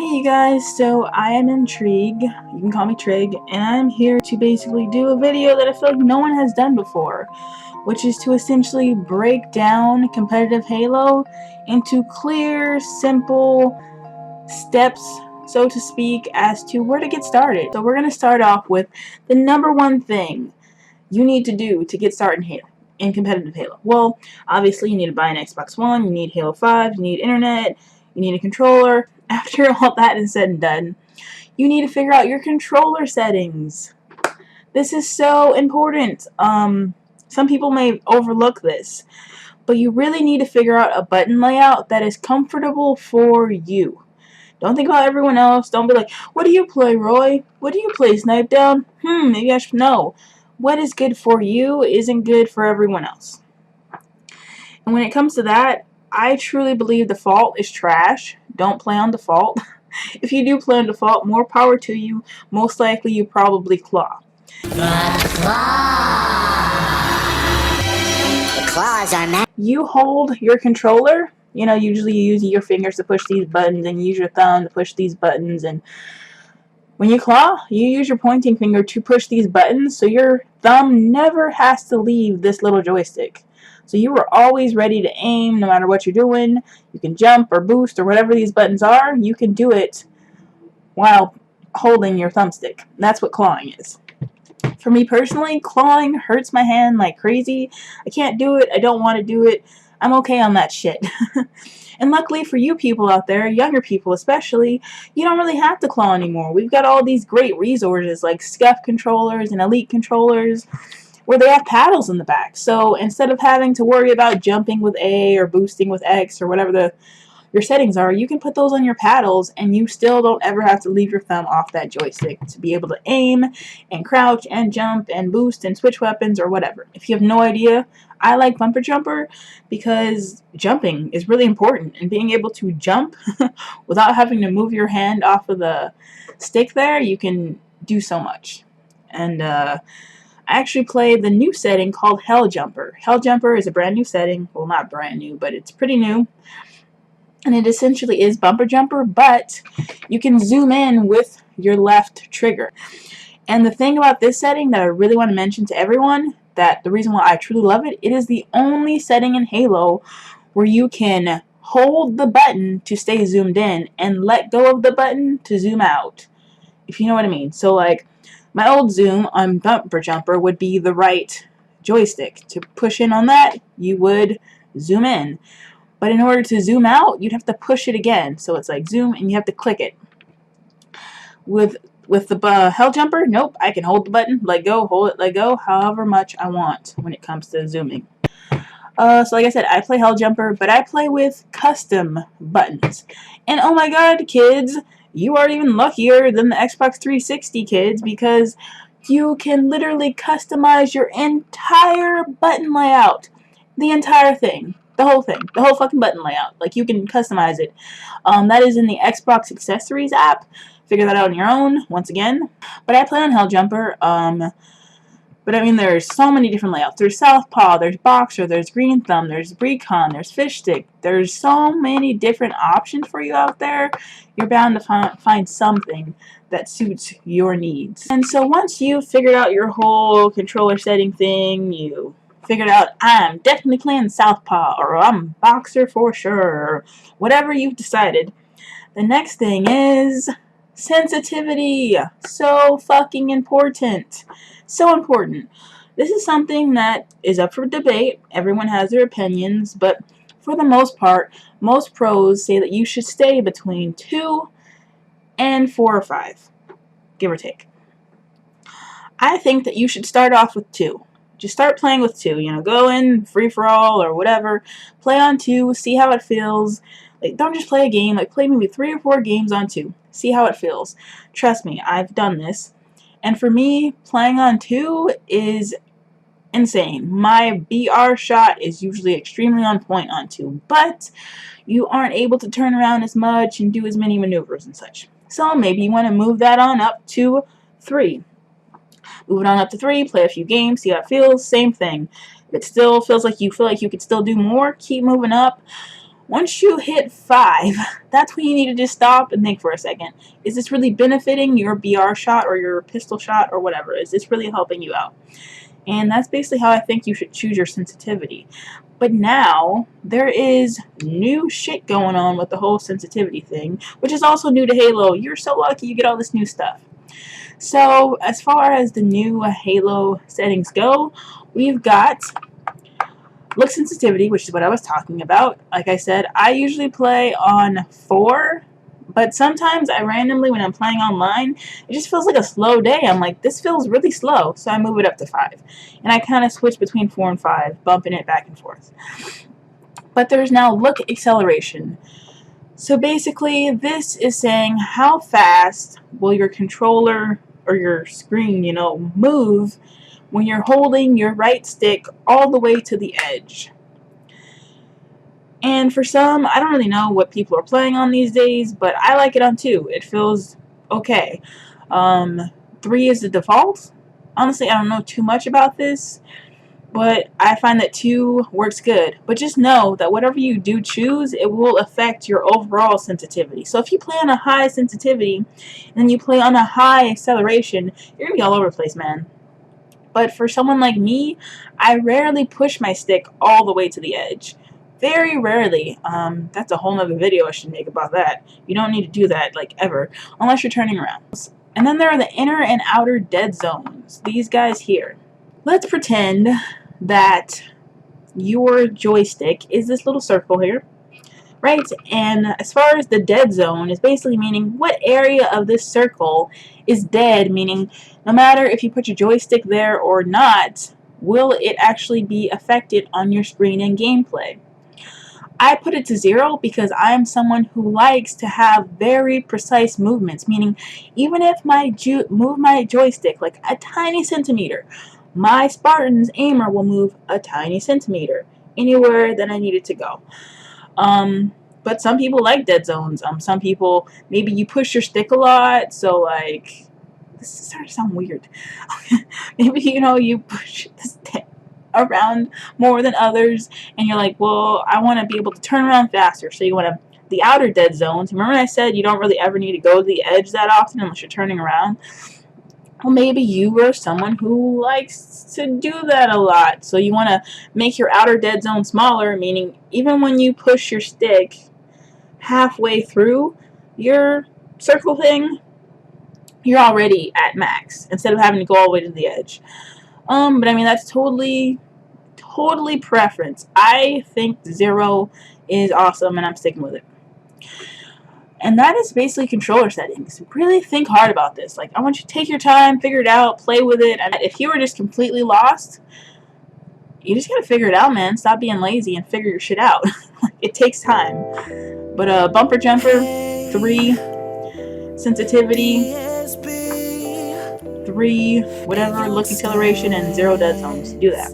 Hey you guys, so I am Intrigue, you can call me Trig, and I'm here to basically do a video that I feel like no one has done before, which is to essentially break down competitive Halo into clear, simple steps, so to speak, as to where to get started. So we're going to start off with the number one thing you need to do to get started in competitive Halo. Well, obviously you need to buy an Xbox One, you need Halo 5, you need internet, you need a controller. After all that is said and done, you need to figure out your controller settings. This is so important. Some people may overlook this, but you really need to figure out a button layout that is comfortable for you. Don't think about everyone else. Don't be like, what do you play, Roy? What do you play, Snipe Down? Maybe I should know. What is good for you isn't good for everyone else. And when it comes to that, I truly believe default is trash. Don't play on default. If you do play on default, more power to you. Most likely you probably claw. The claws are mad. You hold your controller. You know, usually you use your fingers to push these buttons and you use your thumb to push these buttons. And when you claw, you use your pointing finger to push these buttons, so your thumb never has to leave this little joystick. So you are always ready to aim no matter what you're doing. You can jump or boost or whatever these buttons are. You can do it while holding your thumbstick. That's what clawing is. For me personally, clawing hurts my hand like crazy. I can't do it. I don't want to do it. I'm okay on that shit. And luckily for you people out there, younger people especially, you don't really have to claw anymore. We've got all these great resources like scuff controllers and elite controllers where they have paddles in the back. So instead of having to worry about jumping with A or boosting with X or whatever your settings are, you can put those on your paddles and you still don't ever have to leave your thumb off that joystick to be able to aim and crouch and jump and boost and switch weapons or whatever. If you have no idea, I like bumper jumper because jumping is really important, and being able to jump without having to move your hand off of the stick there, you can do so much. And I actually played the new setting called Hell Jumper. Hell Jumper is a brand new setting. Well, not brand new, but it's pretty new. And it essentially is bumper jumper, but you can zoom in with your left trigger. And the thing about this setting that I really want to mention to everyone, that the reason why I truly love it, it is the only setting in Halo where you can hold the button to stay zoomed in and let go of the button to zoom out, if you know what I mean. So like my old zoom on bumper jumper would be the right joystick. To push in on that, you would zoom in. But in order to zoom out, you'd have to push it again. So it's like zoom and you have to click it. With the Hell Jumper, nope, I can hold the button, let go, hold it, let go, however much I want when it comes to zooming. So like I said, I play Hell Jumper, but I play with custom buttons. And oh my god, kids, you are even luckier than the Xbox 360 kids, because you can literally customize your entire button layout. The entire thing. The whole thing. The whole fucking button layout. Like, you can customize it. That is in the Xbox Accessories app. Figure that out on your own, once again. But I play on Hell Jumper. But I mean, there's so many different layouts. There's Southpaw, there's Boxer, there's Green Thumb, there's Recon, there's Fish Stick. There's so many different options for you out there. You're bound to find something that suits your needs. And so once you've figured out your whole controller setting thing, you figured out I'm definitely playing Southpaw, or I'm Boxer for sure, or whatever you've decided. The next thing is sensitivity. So fucking important. So important. This is something that is up for debate. Everyone has their opinions, but for the most part, most pros say that you should stay between 2 and 4 or 5, give or take. I think that you should start off with 2. Just start playing with 2, you know, go in free-for-all or whatever, play on 2, see how it feels. Like, don't just play a game, like play maybe 3 or 4 games on 2, see how it feels. Trust me, I've done this. And for me, playing on 2 is insane. My BR shot is usually extremely on point on 2, but you aren't able to turn around as much and do as many maneuvers and such. So maybe you want to move that on up to 3. Move it on up to 3, play a few games, see how it feels, same thing. If it still feels like you feel like you could still do more, keep moving up. Once you hit 5, that's when you need to just stop and think for a second. Is this really benefiting your BR shot or your pistol shot or whatever? Is this really helping you out? And that's basically how I think you should choose your sensitivity. But now, there is new shit going on with the whole sensitivity thing, which is also new to Halo. You're so lucky you get all this new stuff. So, as far as the new Halo settings go, we've got look sensitivity, which is what I was talking about. Like I said, I usually play on 4, but sometimes I randomly, when I'm playing online, it just feels like a slow day. I'm like, this feels really slow, so I move it up to 5. And I kind of switch between 4 and 5, bumping it back and forth. But there's now look acceleration. So basically, this is saying how fast will your controller or your screen, move when you're holding your right stick all the way to the edge. And for some, I don't really know what people are playing on these days, but I like it on 2. It feels okay. 3 is the default. Honestly, I don't know too much about this, but I find that 2 works good. But just know that whatever you do choose, it will affect your overall sensitivity. So if you play on a high sensitivity, and then you play on a high acceleration, you're going to be all over the place, man. But for someone like me, I rarely push my stick all the way to the edge. Very rarely. That's a whole nother video I should make about that. You don't need to do that, like, ever, unless you're turning around. And then there are the inner and outer dead zones. These guys here. Let's pretend that your joystick is this little circle here, right? And as far as the dead zone is basically meaning what area of this circle is dead, meaning no matter if you put your joystick there or not, will it actually be affected on your screen and gameplay. I put it to 0 because I am someone who likes to have very precise movements, meaning even if I move my joystick like a tiny centimeter, my Spartan's aimer will move a tiny centimeter anywhere that I need it to go. But some people like dead zones. Some people, maybe you push your stick a lot, so like, this is starting to sound weird. Maybe, you push the stick around more than others, and you're like, well, I want to be able to turn around faster, so you want the outer dead zones. Remember I said you don't really ever need to go to the edge that often unless you're turning around? Well, maybe you are someone who likes to do that a lot, so you want to make your outer dead zone smaller, meaning even when you push your stick halfway through your circle thing, you're already at max instead of having to go all the way to the edge. But I mean, that's totally preference. I think 0 is awesome, and I'm sticking with it. And that is basically controller settings. Really think hard about this. Like, I want you to take your time, figure it out, play with it. And if you were just completely lost, you just gotta figure it out, man. Stop being lazy and figure your shit out. It takes time. But bumper jumper, 3, sensitivity, 3, whatever, look acceleration, and 0 dead zones. Do that.